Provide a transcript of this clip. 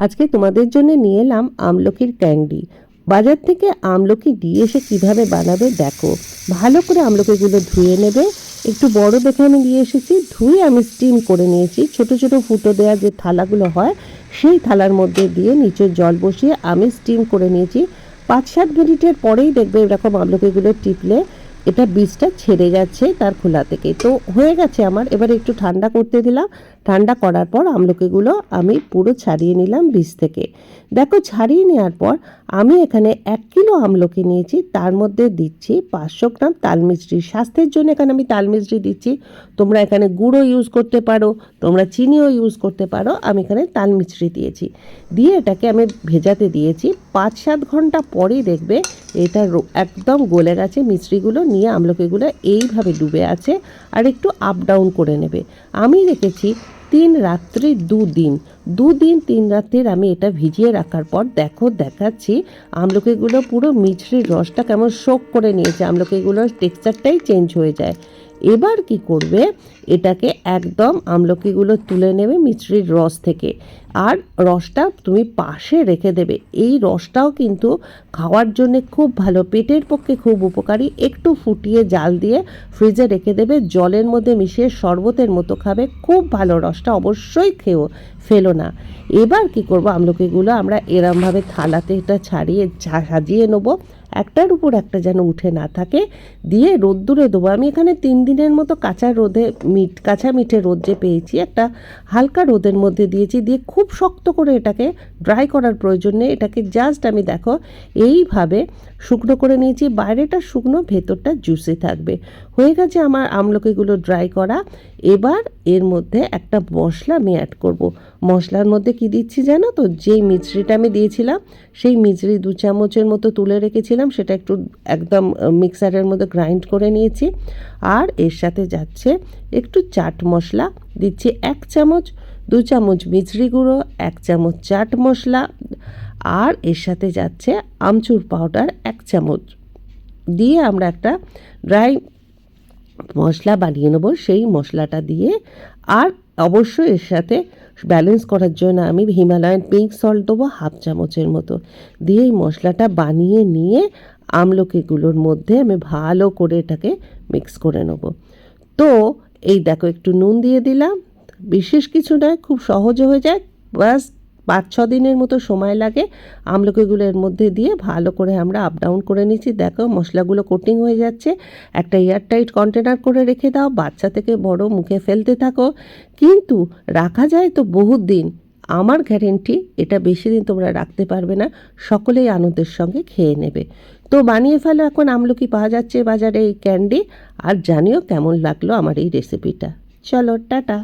আজকে তোমাদের জন্য নিয়ে এলাম আমলকির ক্যান্ডি। বাজার থেকে আমলকি দিয়ে এসে কীভাবে বানাবে দেখো। ভালো করে আমলকিগুলো ধুয়ে নেবে। একটু বড় দেখে আমি নিয়ে এসেছি, ধুয়ে আমি স্টিম করে নিয়েছি। ছোট ছোট ফুটো দেওয়া যে থালাগুলো হয় সেই থালার মধ্যে দিয়ে নিচে জল বসিয়ে আমি স্টিম করে নিয়েছি। 5-7 মিনিটের পরেই দেখবে এরকম আমলকিগুলো টিপলে এটা বীজটা ছেড়ে যাচ্ছে তার খোলা থেকে। তো হয়ে গেছে আমার। এবারে একটু ঠান্ডা করতে দিলাম। ঠান্ডা করার পর আমলকিগুলো আমি পুরো ছাড়িয়ে নিলাম বীজ থেকে। দেখো ছাড়িয়ে নেওয়ার পর আমি এখানে 1 কিলো আমলকি নিয়েছি, তার মধ্যে দিচ্ছি 500 গ্রাম তালমিছরি। স্বাস্থ্যের জন্য এখানে আমি তালমিছরি দিচ্ছি। তোমরা এখানে গুঁড়ো ইউজ করতে পারো, তোমরা চিনিও ইউজ করতে পারো। আমি এখানে তালমিছরি দিয়েছি। দিয়ে এটাকে আমি ভেজাতে দিয়েছি। 5-7 ঘন্টা পরেই দেখবে এটা একদম গলে গেছে। মিছরিগুলো নিয়ে আমলকিগুলো এইভাবে ডুবে আছে। আর একটু আপ ডাউন করে নেবে। আমি রেখেছি 3 রাত্রি 2 দিন। 2 দিন 3 রাত্রির আমি এটা ভিজিয়ে রাখার পর দেখো দেখাচ্ছি আমলকিগুলো পুরো মিছরির রসটা কেমন শোক করে নিয়েছে। আমলকিগুলোর টেক্সচারটাই চেঞ্জ হয়ে যায়। এবার কি করবে, এটাকে একদম আমলকিগুলো তুলে নেবে মিছরির রস থেকে। আর রসটা তুমি পাশে রেখে দেবে। এই রসটাও কিন্তু খাওয়ার জন্য খুব ভালো, পেটের পক্ষে খুব উপকারী। একটু ফুটিয়ে জাল দিয়ে ফ্রিজে রেখে দেবে, জলের মধ্যে মিশিয়ে শরবতের মতো খাবে। খুব ভালো, রসটা অবশ্যই ফেলো না। এবার কি করব, আমলকিগুলো আমরা এরমভাবে থালাতে এটা ছাড়িয়ে সাজিয়ে নেবো। একটার উপর একটা যেন উঠে না থাকে। দিয়ে রোদ্দুরে দেবো। আমি এখানে 3 দিনের মতো কাঁচা মিঠে রোদ যে পেয়েছি, একটা হালকা রোদের মধ্যে দিয়েছি। দিয়ে খুব শক্ত করে এটাকে ড্রাই করার প্রয়োজন নেই। এটাকে জাস্ট আমি দেখো এইভাবে শুকনো করে নিয়েছি। বাইরেটা শুকনো, ভেতরটা জুসি থাকবে। হয়ে গেছে আমার আমলকিগুলো ড্রাই করা। এবার এর মধ্যে একটা মশলা আমি অ্যাড করব। মশলার মধ্যে কি দিচ্ছি জানো তো, যেই মিছরিটা আমি দিয়েছিলাম সেই মিছরি 2 চামচের মতো তুলে রেখেছিলাম, সেটা একটু একদম মিক্সারের মধ্যে গ্রাইন্ড করে নিয়েছি। আর এর সাথে যাচ্ছে একটু চাট মশলা দিচ্ছি 1 চামচ, 2 চামচ মিছরি গুঁড়ো, 1 চামচ চাট মশলা। আর এর সাথে যাচ্ছে আমচুর পাউডার 1 চামচ। দিয়ে আমরা একটা ড্রাই মশলা বানিয়ে নেবো। সেই মশলাটা দিয়ে আর অবশ্যই এর সাথে ব্যালেন্স করার জন্য আমি হিমালয়ান পিঙ্ক সল্ট দেবো 1/2 চামচের মতো। দিয়ে এই মশলাটা বানিয়ে নিয়ে আমলকিগুলোর মধ্যে আমি ভালো করে এটাকে মিক্স করে নেব। তো এই দেখো একটু নুন দিয়ে দিলাম। বিশেষ কিছু নয়, খুব সহজে হয়ে যায়। বাস 5-6 দিনের মতো সময় লাগে। আমলকিগুলো এর মধ্যে দিয়ে ভালো করে আমরা আপ ডাউন করে নিচ্ছি। দেখো মশলাগুলো কোটিং হয়ে যাচ্ছে। একটা এয়ারটাইট কন্টেনার করে রেখে দাও। বাচ্চা থেকে বড় মুখে ফেলতে থাকো। কিন্তু রাখা যায় তো বহুত দিন। আমার গ্যারেন্টি এটা বেশি দিন তোমরা রাখতে পারবে না। সকলেই আনন্দের সঙ্গে খেয়ে নেবে। তো বানিয়ে ফেলো। এখন আমলকি পাওয়া যাচ্ছে বাজারে এই ক্যান্ডি। আর জানিও কেমন লাগলো আমার এই রেসিপিটা। চলো টাটা।